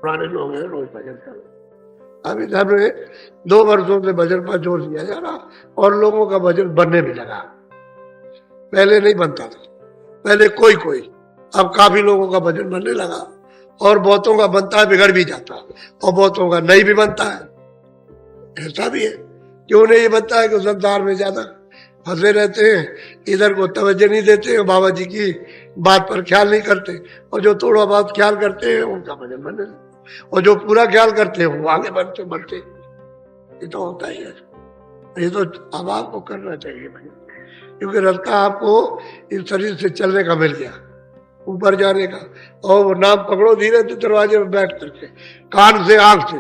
पुराने लोग हैं, रोज भजन कर। अब इधर में 2 वर्षों से भजन पर जोर दिया जा रहा और लोगों का भजन बनने भी लगा। पहले नहीं बनता था, पहले कोई कोई, अब काफी लोगों का भजन बनने लगा और बहुतों का बनता है, बिगड़ भी जाता है, और बहुतों का नहीं भी बनता है। ऐसा भी है कि उन्हें ये बनता है कि संसार में ज्यादा फंसे रहते हैं, इधर को तवज्जो नहीं देते, बाबा जी की बात पर ख्याल नहीं करते, और जो थोड़ा बहुत ख्याल करते हैं उनका भजन बनने लगता, और जो पूरा ख्याल करते हैं वो आगे बढ़ते बढ़ते। ये तो होता ही है। ये तो अब आपको करना चाहिए भाई, क्योंकि रास्ता आपको इस शरीर से चलने का मिल गया, ऊपर जाने का, और वो नाम पकड़ो धीरे से दरवाजे में बैठ करके, कान से आंख से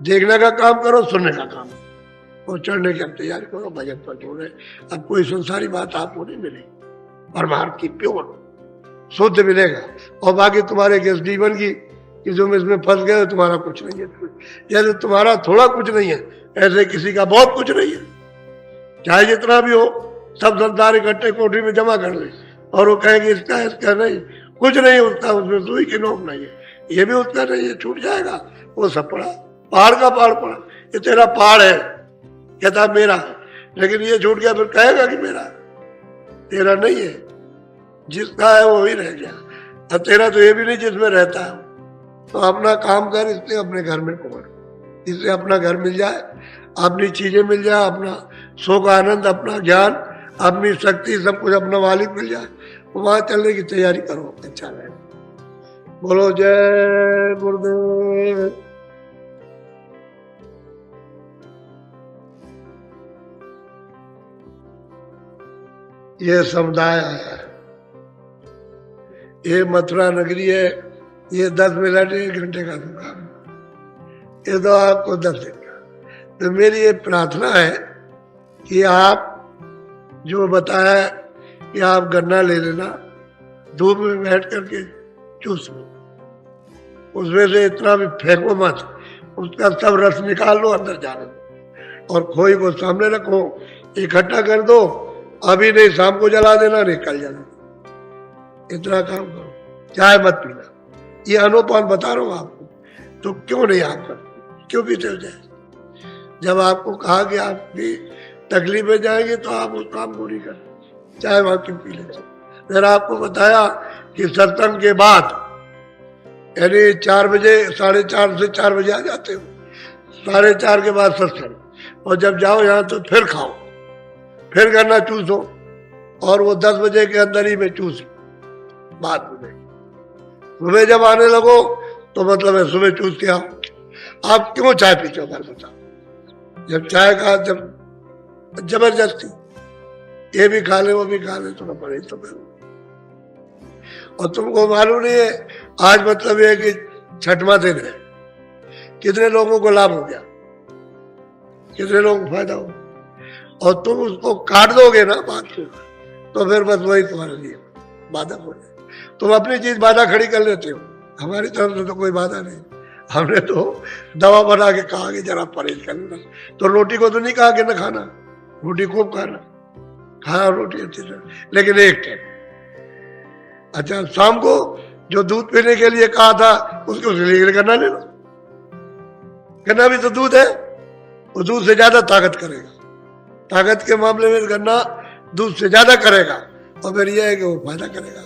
देखने का काम करो, सुनने का काम, और चढ़ने की तैयारी करो, भजन पर जोड़े। अब कोई संसारी बात आपको नहीं मिलेगी, परमार्थ की प्योर शुद्ध मिलेगा, और बाकी तुम्हारे के जीवन की कि जो इसमें फंस गए तुम्हारा कुछ नहीं है। जैसे तुम्हारा थोड़ा कुछ नहीं है, ऐसे किसी का बहुत कुछ नहीं है। चाहे जितना भी हो, सब संसार इकट्ठे कोठरी में जमा कर ले, और वो कहेंगे इसका इसका नहीं, कुछ नहीं उसका, उसमें सुई की नोक नहीं है, ये भी उसका नहीं है, छूट जाएगा। वो सब पड़ा, पहाड़ का पहाड़ पड़ा, ये तेरा पहाड़ है, कहता मेरा है, लेकिन ये छूट गया, फिर कहेगा कि मेरा, तेरा नहीं है, जिसका है वो ही रह गया। अब तेरा तो ये भी नहीं जिसमें रहता है। तो अपना काम कर, इसलिए अपने घर में पकड़, इससे अपना घर मिल जाए, अपनी चीजें मिल जाए, अपना सुख आनंद, अपना ज्ञान, अपनी शक्ति, सब कुछ अपना मालिक मिल जाए, वहां चलने की तैयारी करो, अच्छा रहे। बोलो जय गुरुदेव। ये समुदाय आया है, ये मथुरा नगरी है, ये 10 मिनट 1 घंटे का दुकान, ये तो आपको 10 दिन का। तो मेरी ये प्रार्थना है कि आप जो बताया कि आप गन्ना ले लेना, धूप में बैठ करके चूस लो, उसमें से इतना भी फेंको मत, उसका सब रस निकाल लो, अंदर जाने दो, और खोई को सामने रखो, इकट्ठा कर दो, अभी नहीं शाम को जला देना, नहीं कल जला, इतना काम करो, चाय मत पीना। ये अनुपान बता रहा हूं आपको, तो क्यों नहीं आप करते, क्यों पीते हो जाए? जब आपको कहा कि आपकी तकलीफ में जाएंगे तो आप उस काम को नहीं करते, चाहे वहां क्यों पी लेते। फिर आपको बताया कि सत्संग के बाद, यानी 4 बजे, 4:30 से 4 बजे आ जाते हो, 4:30 के बाद सत्संग, और जब जाओ यहाँ तो फिर खाओ, फिर गन्ना चूसो, और वो 10 बजे के अंदर ही में चूस बात में। सुबह जब आने लगो तो मतलब है सुबह चूस के आओ। आप क्यों चाय पीते हो बात बताओ? जब चाय का जब जबरदस्ती ये भी खा ले वो भी खा ले, तो पड़े तो फिर, और तुमको मालूम नहीं है आज मतलब ये कि 6वां दिन है, कितने लोगों को लाभ हो गया, कितने लोगों को फायदा हो, और तुम उसको काट दोगे ना बात से, तो फिर बस वही तुम्हारे लिए बाधा हो जाए। तुम अपनी चीज बाधा खड़ी कर लेते हो, हमारी तरफ से तो कोई बाधा नहीं। हमने तो दवा बना के कहा कि जरा परहेज करना, तो रोटी को तो नहीं कहा कि न खाना, रोटी खूब खाना, खाना रोटी अच्छी तरह, लेकिन एक टाइम। अच्छा, शाम को जो दूध पीने के लिए कहा था उसके लिए गन्ना ले लो, गन्ना भी तो दूध है, वो दूध से ज्यादा ताकत करेगा, ताकत के मामले में गन्ना दूध से ज्यादा करेगा, और फिर यह है कि वो फायदा करेगा।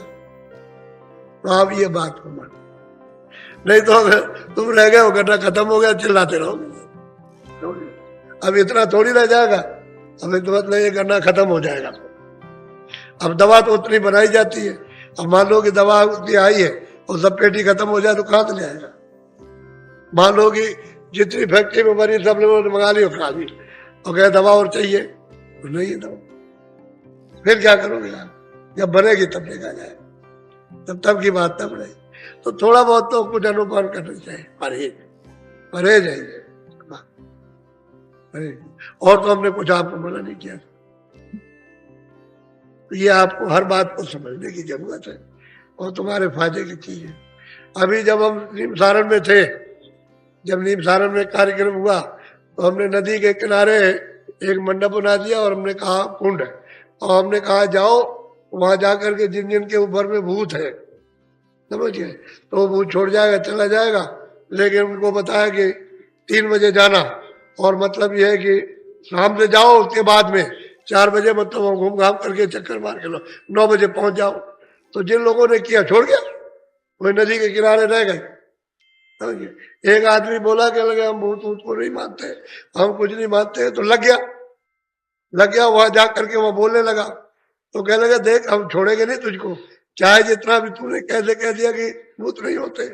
तो आप ये बात को मान, नहीं तो अगर तुम रह गए, वो गन्ना खत्म हो गया, चिल्लाते रहोगे। अब इतना थोड़ी रह जाएगा, अब तो मतलब ये गन्ना खत्म हो जाएगा। अब दवा तो उतनी बनाई जाती है, अब मान लो कि दवा उतनी आई है और सब पेटी खत्म हो जाए तो कहां से ले आएगा? मान लो कि जितनी फैक्ट्री में बनी सब लोगों ने मंगा ली और खा ली, और कहे दवा और चाहिए, तो नहीं है दवा, फिर क्या करोगे आप? जब बनेगी तब देखा जाए, तब की बात तब रही। तो थोड़ा बहुत तो कुछ अनुपान करना चाहिए, परहेज है, और तो हमने कुछ आपको मना नहीं किया। तो ये आपको हर बात को समझने की जरूरत है, और तुम्हारे फायदे की चीज है। अभी जब हम नीम सारण में थे, जब नीम सारण में कार्यक्रम हुआ, तो हमने नदी के किनारे एक मंडप बना दिया, और हमने कहा कुंड है, और हमने कहा जाओ वहां जाकर के जिन जिन के ऊपर में भूत है, समझिए, तो वो भूत छोड़ जाएगा, चला जाएगा, लेकिन उनको बताया कि 3 बजे जाना, और मतलब यह है कि शाम से जाओ, उसके बाद में 4 बजे मतलब घूम घाम करके चक्कर मार के लो, 9 बजे पहुंच जाओ। तो जिन लोगों ने किया छोड़ गया, वही नदी के किनारे रह गए। एक आदमी बोला कि लगे हम भूत भूत को नहीं मानते, हम कुछ नहीं मानते, तो लग गया वहां जा करके वह बोलने लगा। तो कहने लगा देख हम छोड़ेंगे नहीं तुझको, चाहे जितना भी तूने कैसे कह दिया कि भूत नहीं होते,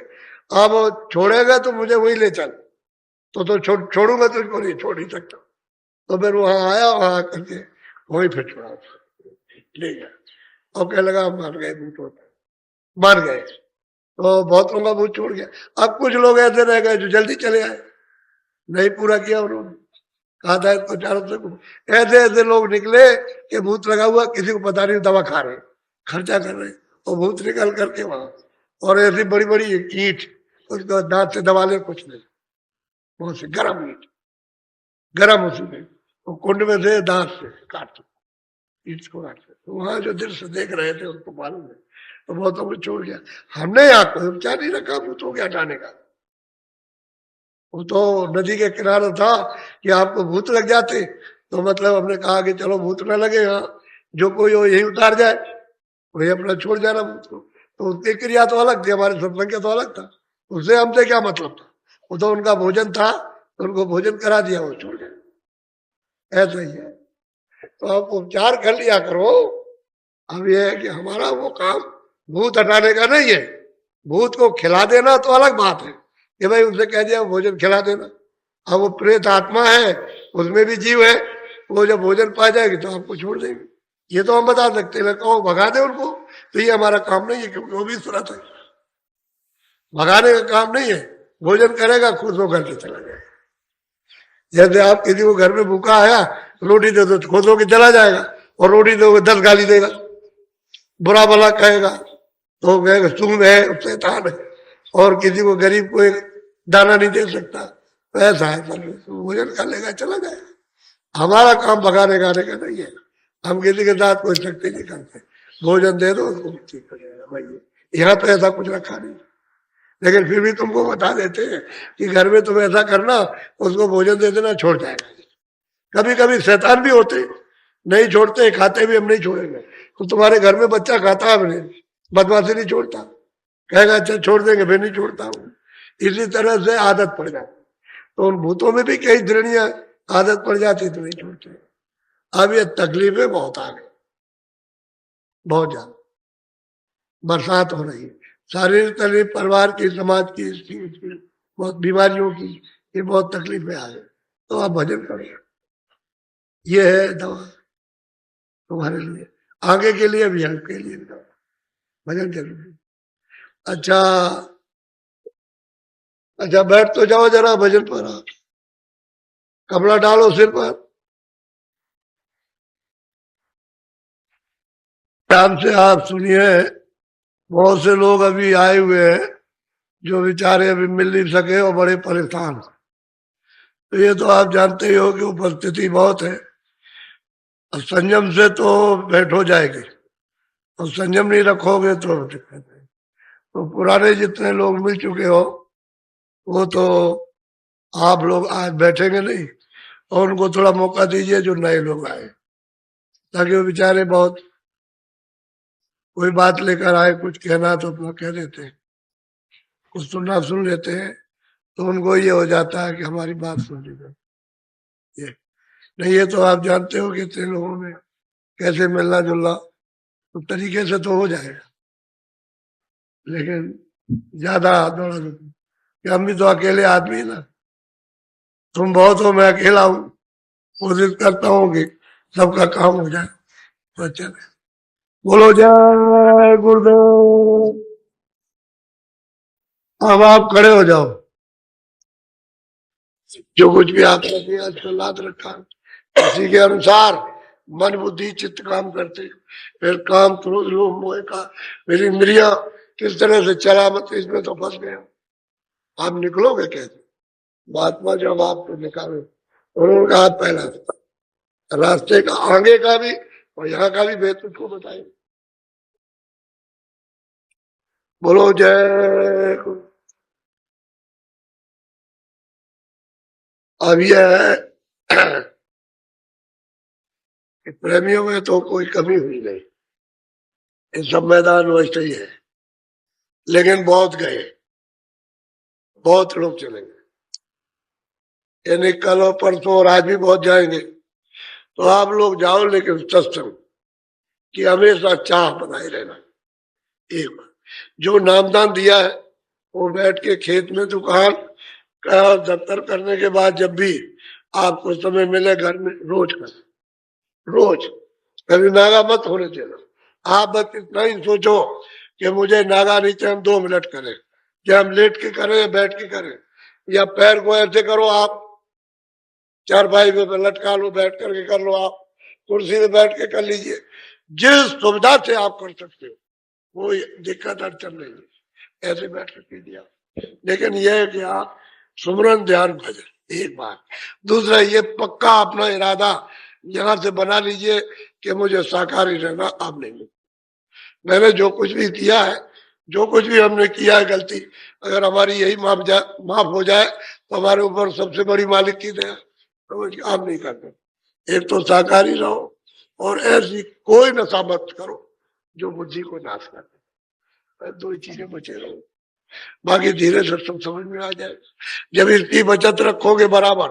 अब छोड़ेगा तो मुझे वही ले चल, तो छोड़ूंगा तुझको नहीं, छोड़ नहीं सकता। तो फिर वहां आया, वहां करके वही फिर छोड़ा, ले गया। और कहने लगा हम मर गए, भूत होता मर गए। तो बहुत लोगों का भूत छोड़ गया। अब कुछ लोग ऐसे रह गए जो जल्दी चले आए, नहीं पूरा किया उन्होंने, कहा था इसको चारों से। ऐसे ऐसे लोग निकले कि भूत लगा हुआ, किसी को पता नहीं, दवा खा रहे, खर्चा कर रहे, और भूत निकल करके वहां, और ऐसी बड़ी बड़ी ईंट उसको दांत से दबा ले, कुछ नहीं, बहुत से गर्म ईंट, गर्म उसी में, वो कुंड में से दांत से काट, ईंट को काट। तो वहां जो दृश्य देख रहे थे उनको मालूम है, तो बहुतों को छोड़ गया। हमने यहाँ कोई उपचार नहीं रखा भूतों के हटाने का। वो तो नदी के किनारे था कि आपको भूत लग जाते, तो मतलब हमने कहा कि चलो भूत न लगे, यहाँ जो कोई हो यही उतार जाए, वही अपना छोड़ जाना भूत को। तो उसकी क्रिया तो अलग थी, हमारे सत्संग का तो अलग था, उससे हमसे क्या मतलब था। वो तो उनका भोजन था, तो उनको भोजन करा दिया, वो छोड़ गए, ऐसा ही है। तो आप उपचार कर लिया करो। अब यह है कि हमारा वो काम भूत हटाने का नहीं है, भूत को खिला देना तो अलग बात है कि भाई उनसे कह दिया भोजन खिला देना। अब वो प्रेत आत्मा है, उसमें भी जीव है, वो जब भोजन पा जाएगी तो आपको छोड़ देंगे, ये तो हम बता सकते हैं। कहो भगा दे उनको, तो ये हमारा काम नहीं है, क्योंकि वो भी सुरत है, भगाने का काम नहीं है। भोजन करेगा खुद वो घर के चला जाएगा। जैसे आप किसी को घर में भूखा आया, रोटी दे दो तो खुद होकर चला जाएगा, और रोटी दो 10 गाली देगा, बुरा भला कहेगा, तो कहेगा तुम है शैतान है, और किसी को गरीब को एक दाना नहीं दे सकता, तो ऐसा है। तो भोजन कर लेगा चला जाएगा। हमारा काम भगाने गाने का नहीं है, हम किसी के साथ कोई शक्ति नहीं करते। भोजन दे दो उसको, ठीक हो जाएगा भाई। यहाँ तो ऐसा कुछ रखा नहीं, लेकिन फिर भी तुमको बता देते हैं कि घर में तुम ऐसा करना, उसको भोजन दे देना, छोड़ जाएगा। कभी कभी शैतान भी होते, नहीं छोड़ते, खाते भी हम नहीं छोड़ेंगे, तो तुम्हारे घर में बच्चा खाता है नहीं, बदमाशी नहीं छोड़ता, कहेगा अच्छा छोड़ देंगे, फिर नहीं छोड़ता हूँ। इसी तरह से आदत पड़ जाती, तो उन भूतों में भी कई दृढ़ियां आदत पड़ जाती तो नहीं छोड़ते। अब ये तकलीफें बहुत आ गई, बहुत ज्यादा बरसात हो रही है, शारीरिक तकलीफ, परिवार की, समाज की, बहुत बीमारियों की, ये बहुत तकलीफें आ गई। तो आप भजन करो, ये है दवा तुम्हारे लिए, आगे के लिए भी, हेल्प के लिए भी दवा, भजन जरूरी। अच्छा अच्छा, बैठ तो जाओ जरा भजन पर, आप कपड़ा डालो सिर पर, ध्यान से आप सुनिए। बहुत से लोग अभी आए हुए हैं जो बेचारे अभी मिल नहीं सके और बड़े परेशान। तो ये तो आप जानते ही हो कि उपस्थिति बहुत है, और संयम से तो बैठ हो जाएगी, और संयम नहीं रखोगे तो दिक्कत है। तो पुराने जितने लोग मिल चुके हो, वो तो आप लोग आज बैठेंगे नहीं, और उनको थोड़ा मौका दीजिए जो नए लोग आए, ताकि वो बेचारे बहुत कोई बात लेकर आए, कुछ कहना तो अपना कह देते हैं, कुछ सुनना सुन लेते हैं, तो उनको ये हो जाता है कि हमारी बात सुन ली गई। ये नहीं, ये तो आप जानते हो कि इतने लोगों में कैसे मिलना जुलना, तो तरीके से तो हो जाएगा, लेकिन ज्यादा दौड़ा कि हम भी तो अकेले आदमी ना, तुम बहुत हो, मैं अकेला हूँ, कोशिश करता हूँ कि सबका काम हो जाए, तो अच्छा है। बोलो जय गुरुदेव। अब आप खड़े हो जाओ, जो कुछ भी आपने किया याद रखा, इसी के अनुसार मन बुद्धि चित्त काम करते, फिर काम क्रोध लोभ मोह का मेरी इंद्रिया किस तरह से चला मत, इसमें तो फंस गए। आप निकलोगे कैसे? महात्मा जब आपको निकाले, उन्होंने हाथ पहला रास्ते का, आगे का भी और यहाँ का भी भेद तुझको बताए। बोलो जय गुरु। अब यह है कि प्रेमियों में तो कोई कमी हुई नहीं, ये सब मैदान वैसे ही है, लेकिन बहुत गए, बहुत लोग चलेंगे, यानी कल और परसों और आज भी बहुत जाएंगे। तो आप लोग जाओ, लेकिन सत्संग की हमेशा चाह बनाए रहना। एक बार जो नामदान दिया है वो बैठ के खेत में दुकान का दफ्तर करने के बाद जब भी आपको समय मिले घर में रोज कर, रोज कभी नागा मत होने देना। आप बस इतना ही सोचो कि मुझे नागा नीचे हम 2 मिनट करें, या हम लेट के करें या बैठ के करें, या पैर को ऐसे करो, आप चारपाई में लटका लो, बैठ करके कर लो, आप कुर्सी में बैठ के कर लीजिए, जिस सुविधा से आप कर सकते हो, कोई दिक्कत अड़चन नहीं है, ऐसे बैठ कर कीजिए। लेकिन यह है कि आप सुमरन ध्यान भजन एक बात। दूसरा ये पक्का अपना इरादा यहां से बना लीजिए कि मुझे शाकाहारी रहना अब नहीं। मैंने जो कुछ भी किया है, जो कुछ भी हमने किया है गलती, अगर हमारी यही माफ हो जाए तो हमारे ऊपर सबसे बड़ी मालिक की दया, तो आप नहीं करते। एक तो शाकाहारी रहो, और ऐसी कोई नशा मत करो जो बुद्धि को नाश करे। 2 ही चीजें बचे रहो, बाकी धीरे से सब समझ में आ जाए। जब इसकी बचत रखोगे बराबर,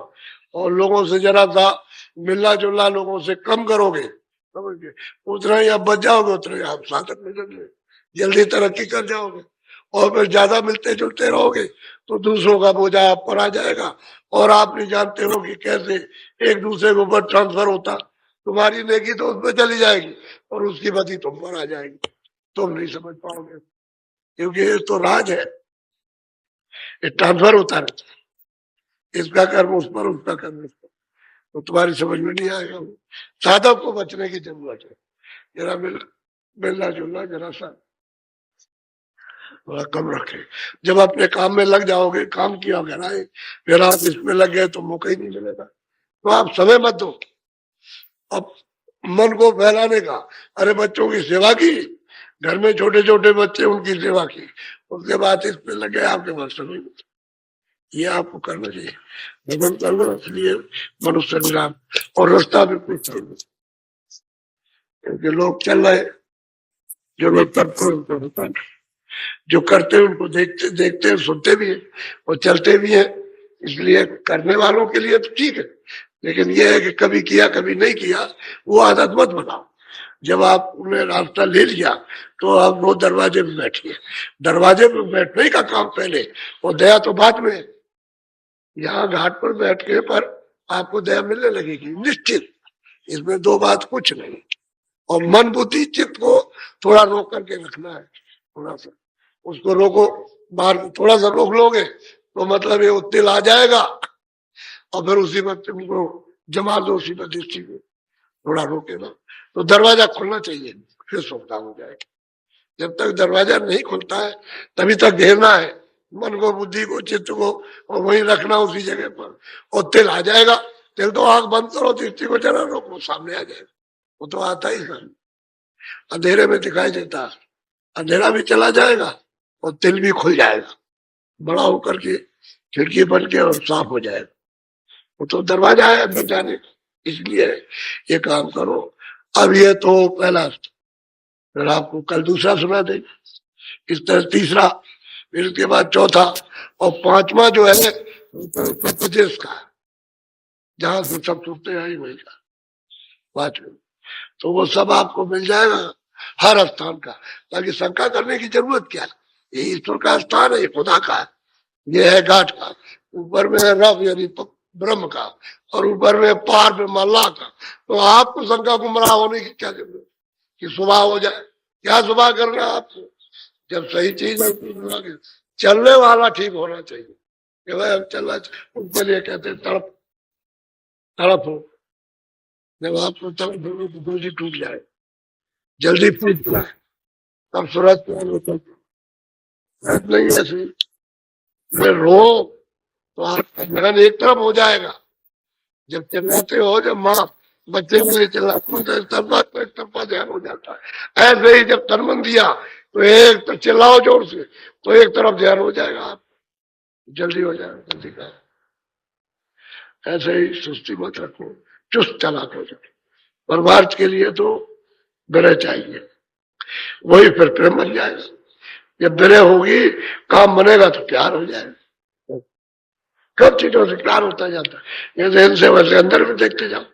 और लोगों से जरा सा मिलना जुलना लोगों से कम करोगे, समझिए, उतना ही आप बच जाओगे, उतना ही आप साधक में जाओगे, जल्दी तरक्की कर जाओगे। और फिर ज्यादा मिलते जुलते रहोगे तो दूसरों का बोझा आप पर आ जाएगा, और आप नहीं जानते हो कि कैसे एक दूसरे के ऊपर ट्रांसफर होता। तुम्हारी नेकी तो उसमें चली जाएगी और उसकी बदी तुम पर आ जाएगी, तुम नहीं समझ पाओगे, क्योंकि ये तो राज है, ये ट्रांसफर होता रहता है, इसका कर्म उस पर, उसका कर्म उस पर, तो तुम्हारी समझ में नहीं आएगा। साधक को बचने की जरूरत है, जरा मिलना जुलना जरा सा थोड़ा कम रखे। जब अपने काम में लग जाओगे, काम किया घर आए, फिर आप इसमें लग गए तो मौका ही नहीं मिलेगा। तो आप समय मत दो अब मन को फैलाने का। अरे बच्चों की सेवा की, घर में छोटे छोटे बच्चे, उनकी सेवा की, उसके बाद इस पे लगे, आपके पास समय, ये आपको करना चाहिए। भगवान करना, इसलिए मनुष्य निराम और रास्ता भी कुछ क्योंकि लोग चल रहे, जो लोग करते हैं उनको होता है, जो करते हैं उनको देखते देखते हैं, सुनते भी हैं और चलते भी हैं। इसलिए करने वालों के लिए तो ठीक है, लेकिन यह है कि कभी किया कभी नहीं किया, वो आदत मत बनाओ। जब आपने रास्ता ले लिया तो आप वो दरवाजे में बैठिए। दरवाजे में बैठने का काम पहले, और दया तो बाद में। यहाँ घाट पर बैठ के पर आपको दया मिलने लगेगी निश्चित, इसमें 2 बात कुछ नहीं। और मन बुद्धि चित्त को थोड़ा रोक करके रखना है, थोड़ा सा उसको रोको। बाहर थोड़ा सा रोक लोगे तो मतलब ये तिल आ जाएगा, और फिर उसी वक्त तुमको जमा दो उसी पर दृष्टि में, थोड़ा रोके ना तो दरवाजा खुलना चाहिए, फिर सुविधा हो जाएगी। जब तक दरवाजा नहीं खुलता है तभी तक घेरना है मन को, बुद्धि को, चित्त को, और वहीं रखना उसी जगह पर। और तिल आ जाएगा, तिल तो आंख बंद करो, दृष्टि को जरा रोको, सामने आ जाएगा, वो तो आता ही नहीं, अंधेरे में दिखाई देता है। अंधेरा भी चला जाएगा और तिल भी खुल जाएगा, बड़ा होकर के खिड़की बन के और साफ हो जाएगा। वो तो दरवाजा है अंदर जाने का। इसलिए ये काम करो। अब ये तो पहला, फिर आपको कल दूसरा सुना देगा, इस तरह तीसरा, फिर उसके बाद चौथा, और पांचवा जो है उत्तर प्रदेश का, जहां से सब सुनते हैं वही का पांचवें, तो वो सब आपको मिल जाएगा हर स्थान का। ताकि शंका करने की जरूरत क्या है, ये ईश्वर का स्थान है, ये खुदा का है, ये है घाट का, ऊपर में है रव यानी ब्रह्म का, और ऊपर में पार में मल्लाह का। तो आपको शंका गुमराह होने की क्या जरूरत कि सुबह हो जाए, क्या सुबह करना है आपको। जब सही चीज है चलने वाला ठीक होना चाहिए कि भाई हम चलना, उनके लिए कहते हैं तड़प, तड़प हो। जब आपको तड़प हो तो दूसरी टूट जाए, जल्दी फूट जाए, तब सूरज नहीं ऐसे रो तो आपका ध्यान एक तरफ हो जाएगा। जब चिल्लाते हो, जब माँ बच्चे के लिए चिल्लाते हो, तो एक तरफा ध्यान हो जाता है। ऐसे ही जब तनमन दिया तो एक तो चिल्लाओ जोर से, तो एक तरफ ध्यान हो जाएगा, आप जल्दी हो जाएगा, जल्दी का। ऐसे ही सुस्ती मत रखो, चुस्त चालाक हो जाओ। परमार्थ के लिए तो विनय चाहिए, वही फिर प्रेम बन जाएगा। जब विनय होगी, काम बनेगा तो प्यार हो जाएगा। कब चीजों से प्यार होता जाता है, जैसे इनसे वैसे अंदर में देखते जाओ।